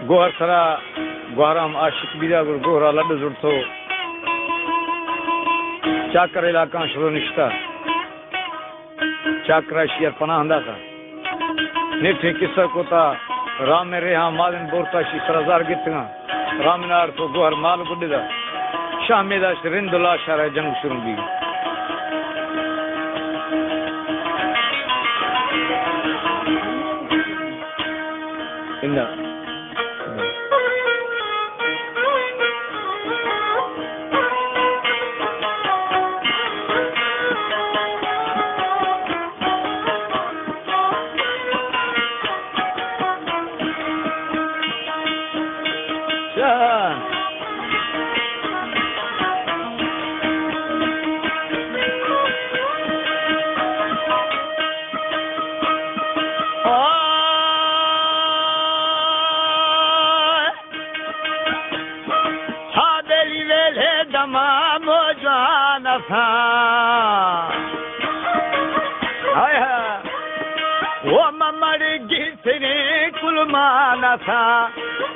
गोहर सरा गोहराम आशिक बीजा गुर गोहरा लड जुड़तो चाकर इलाका शुरू निश्ता चाकरा शियर पनाहंदा था नेठे किस्सा कोता राम में रेहा मालिन बोरता शी सरजार गितगा रामनार तो गोहर माल गुड्डा शामेदा शरिंदुल्ला शारा जंग शुरू भी इन्ना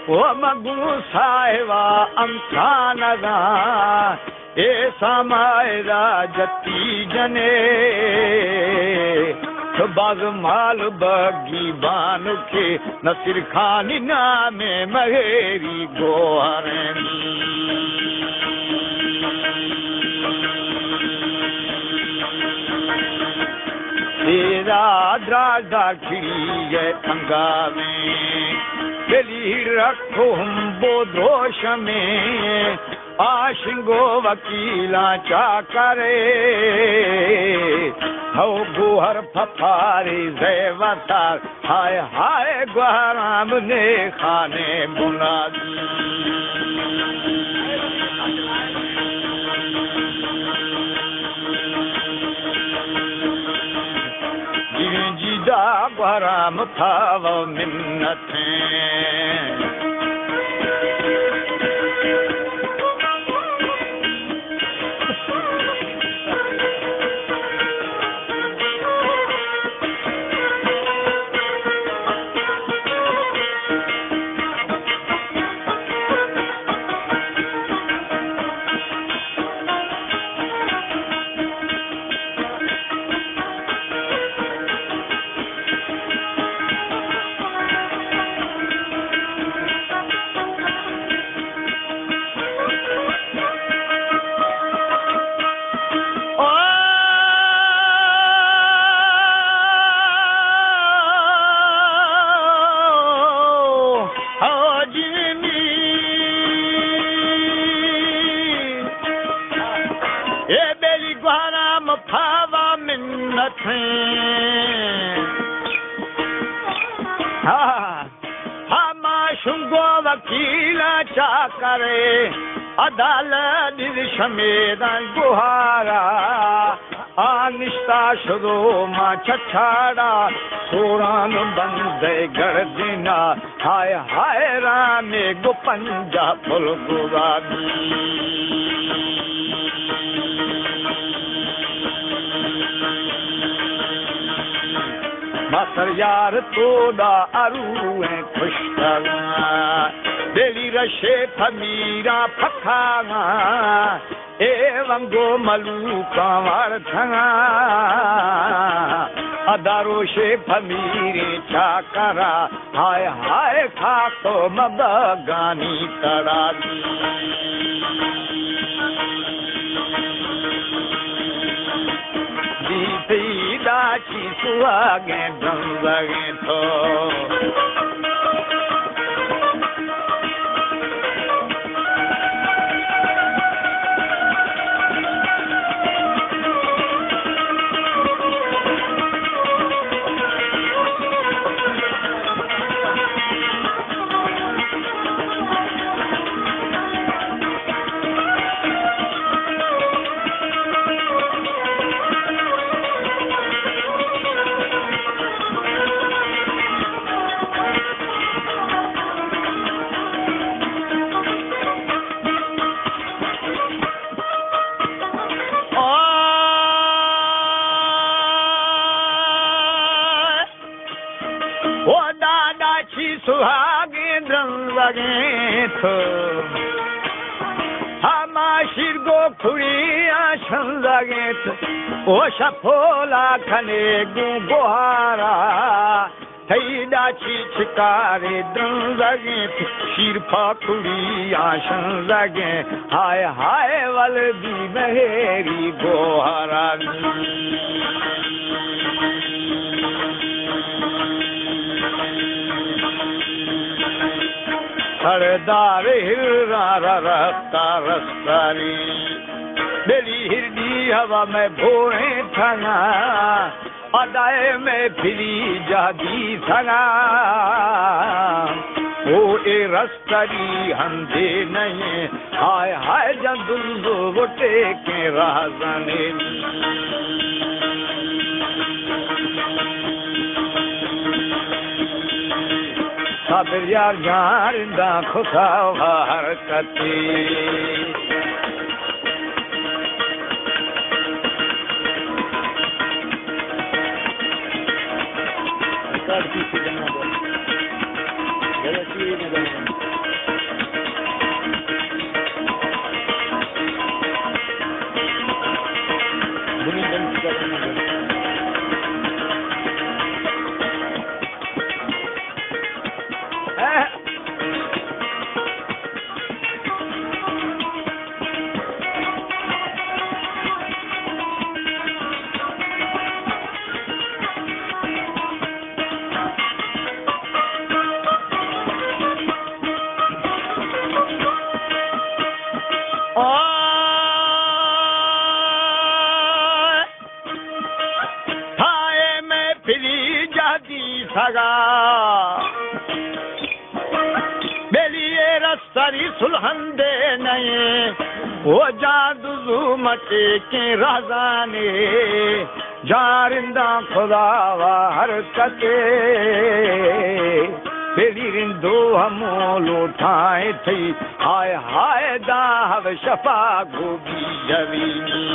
ओ मगू साहिबा अमखानदा ए समायरा जती जने तो बाग माल बगी बान के नसीर खानी नामे महेरी गोहरनी तेरा द्राजा खिड़ी है अंगा में दिली रखो हम बोधोश में आशिंगो वकीला चाकरे हो गोहर फफारे जैवतार हाय हाय गोहराम ने खाने बुना दी जीदा गोहराम थाव मिन्नत करे अदालत शमेदा गुहारा आनिश्ता शुरू मा छछाड़ा सोरान बंदे गर्दिना हाय हाय रामे गो पंजा फुल गुवाबी मातर यार तोड़ा अरू है खुशतरा दिली रशे फमीरा फखाना एवं गो मलू कांवर थंगा अदारो शे फमीरे चाकरा हाय हाय खातो मबगानी तड़ा दी दाची सुहागे दंगे तो सुहागेंद्र रंग लगे तो हमाशिर गो खुड़ी आशन लगे तो ओ शफोला खने गोहारा थई डाची छिकारे दंग लगे तो शीर फाकुड़ी आशन लगे हाय हाय वल भी महेरी गोहारा सरदार हिरारा रफ्ता रस्तारी मेरी हिरदी हवा में भोरे थना अदाए में फिरी जादी थना ओ ए रस्तारी हम दे नहीं हाय हाय जंदुल वोटे के राजने साबिर यार जारिंदा खुदा हरकती बेलिए रस्तरी सुलहंदे नए वो जादू मचे के राजाने जारिंदा खुदावा हरकते बेली रिंदो हमोलो ठाए थी हाय हाय दाव शफा गोगी जवीनी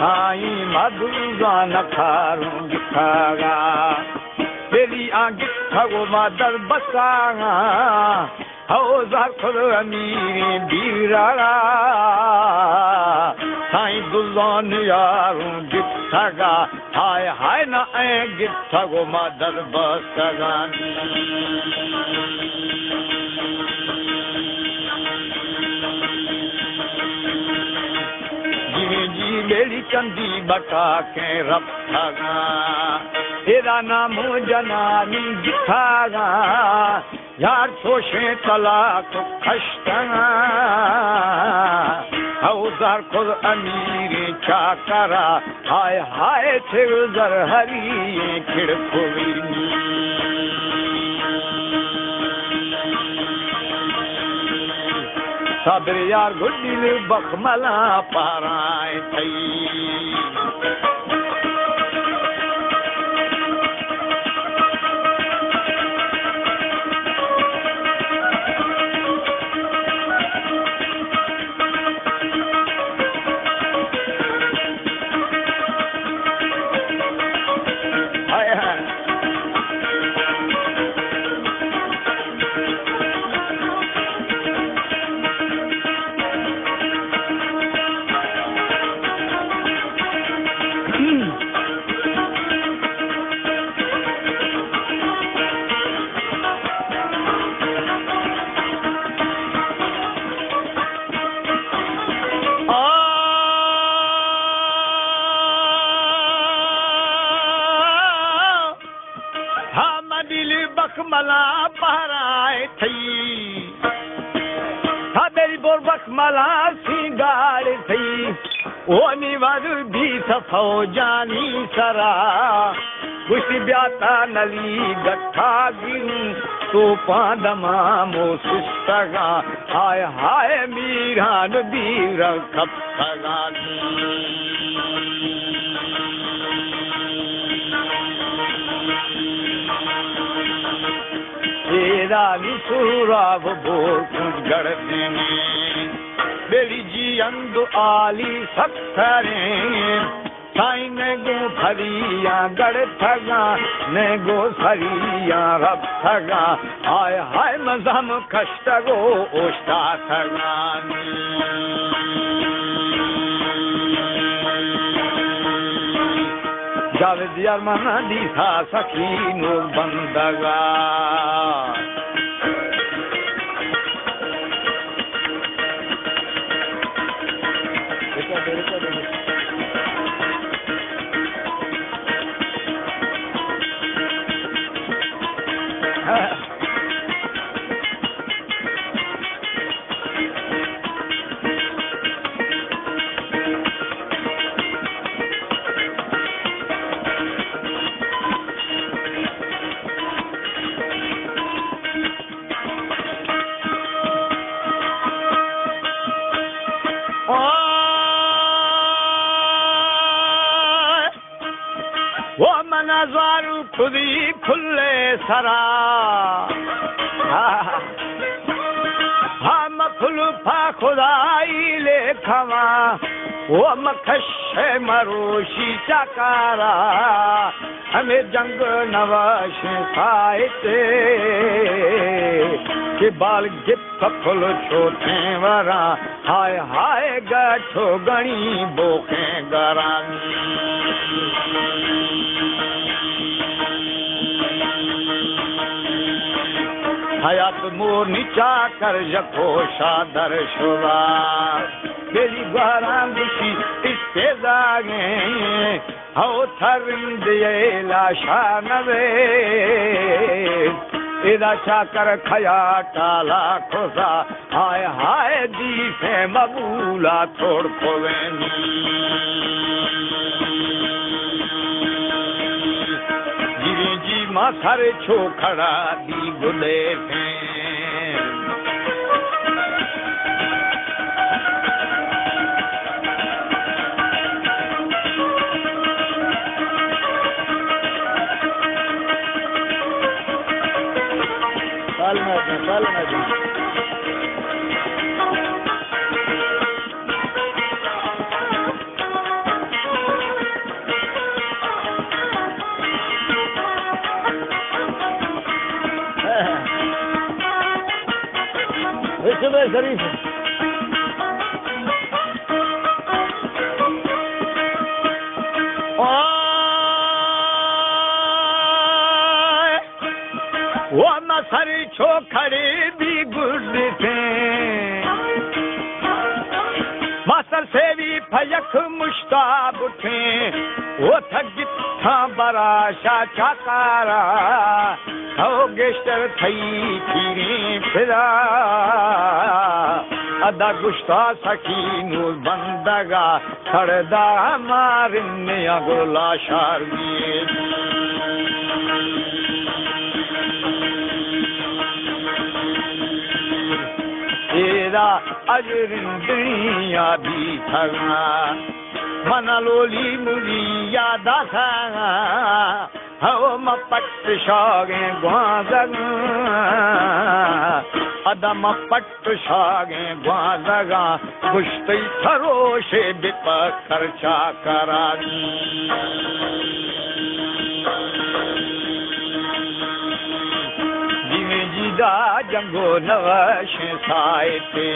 आई मधुरा नखारू गिखागा बेली आगिथगो मदर बसागा हो जाखर अमीरी बीरागा साई दुल्हन यारू गिथगा हाय हाय ना ए गिथगो मदर बसागा बेली चंदी बटा के रफ्तागा तेरा नाम जनानी दिखागा यार सोशे तलाक खश्तगा हौदार खुद अमीर चाकरा हाय हाय थे जर हरी खिड़कुली साबिर यार गुड्डिल बखमला पाराए थई बखमला पहराए थी मेरी बोर बखमला सिंगार थी ओ निवर भी सफो जानी सरा कुछ ब्याता नली गठा गिन तो पादमा मोसिस्तगा हाय हाय मीरान बीर खपगा तेरा निसूरा वो बोर कुछ गढ़ देने बेली जी अंदो आली सत्तरे साईं ने गो फरिया गड़ थगा ने गो सरिया रब थगा हाय हाय मजहम कष्ट गो ओष्टा थगानी जावेद यारमाना दीसा सखी नो बंदगा वो मनाज़ारू खुदी खुले सरा हम फुलफा खुदाई ले खवा वो मखश मरोशी चकारा हमें जंग नवाश खाते कि बाल गिफ्ट फुल छोटे वरा हाय हाय गठो गणी बोखे गरानी हयात मोर नीचा कर जखो शादर शुरा तेरी गुशी इसके जागे हो थरिंद ये लाशा नवे इदा चाकर खया टाला खोसा हाय हाय दी से मबूला थोड़ खोवेनी जीवे जी मां सारे छोखड़ा दी गुले थे सालना जी शरीफ वो मसरी छोखड़ी भी गुड थे मसर से भी फयक मुश्ताब थे वो थगिथा बराशा चाकारा हो गेस्टर थई खीरी फिरा अदा गुस्ता सखी नूर बंदगा खड़दा मारने अगोला शारदी तेरा अजरिंदिया भी थगना मना लोली मुली यादा थगा हो मपट शागे ग्वाजग अदा मपट शागे ग्वाजगा गुश्ती थरोशे बिप खर्चा करानी जिमे जिदा जंगो नवश साए थे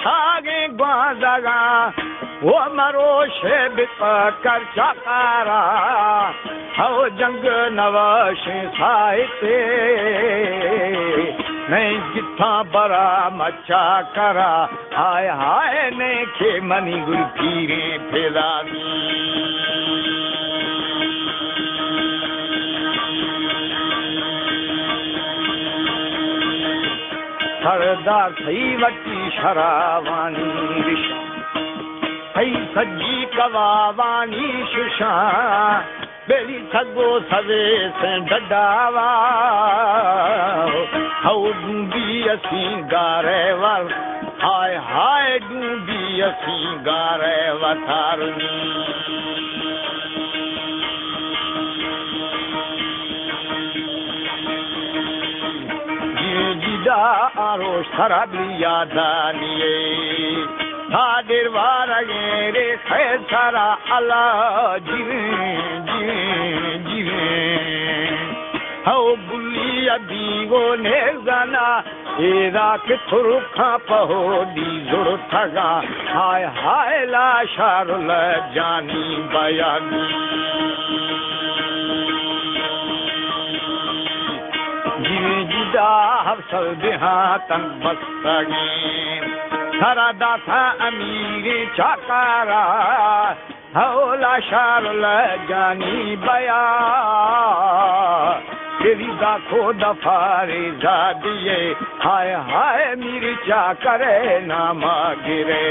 छागे ग्वादगा वो मरो शेब कर चकारा हो जंग नवाश साहिते नहीं जिथा बरा मचा करा हाय हाय ने खे मनी गुल पीरे फिरानी सरदार थई वटी शरावानी रिशा थई सजी कवावानी शुशा बेली थगो सवे से डडावा हऊ डूबी असी गारे वर हाय हाय डूबी असी गारे वथारनी आरो शराबिया दानिए थादेर वारगे रे खैसरा अला जीवे जीवे जीवे हौ बुली अदीगो ने जाना एरा के थुरखा पहो दी जुड़ थगा हाय हाय ला शारुल जानी बयानी हफ्सल देहातन बस्तगे थरादा था अमीर चाकारा हौला शारुल जानी बया तेरी दाखो दफारे जादिए हाय हाय मिर्चा करे नामा गिरे